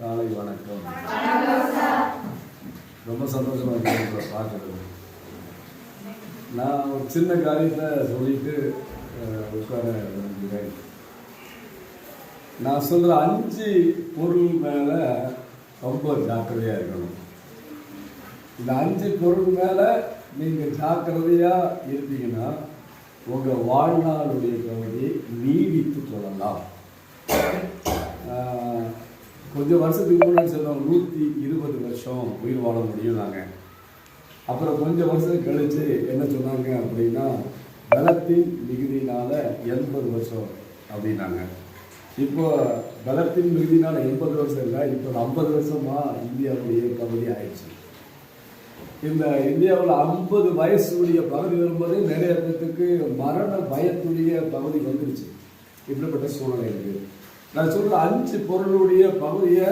காலை வணக்கம். ரொம்ப சந்தோஷமா இருக்கு பார்க்கறது. நான் ஒரு சின்ன காரியத்தை சொல்லிட்டு உட்கார விரும்புகிறேன். நான் சொல்ற 5 பொருள் மேல ரொம்ப ஜாக்கிரதையா இருக்கணும். இந்த 5 பொருள் மேல நீங்க ஜாக்கிரதையா இருந்தீங்கன்னா உங்க வாழ்நாளுடைய பகுதி நீடித்து கொள்ளலாம். கொஞ்சம் வருஷத்துக்கு முன்னாடி சொன்னோம் 120 வருஷம் உயிர் வாழ முடியும் நாங்கள். அப்புறம் கொஞ்சம் வருஷம் கழிச்சு என்ன சொன்னாங்க அப்படின்னா பலத்தின் மிகுதியினால 80 வருஷம் அப்படின்னாங்க. இப்போ பலத்தின் மிகுதினால 80 வருஷம் இல்லை, இப்போ 50 வருஷமா இந்தியாவுடைய பகுதி ஆயிடுச்சு. இந்த இந்தியாவில் 50 வயசுடைய பகுதி வரும்போது நிறைய பேருக்கு மரண பயத்துடைய பகுதி வந்துருச்சு. இப்படிப்பட்ட சூழ்நிலை இருக்கு. நான் சொல்ற 5 பொருளுடைய பகுதியை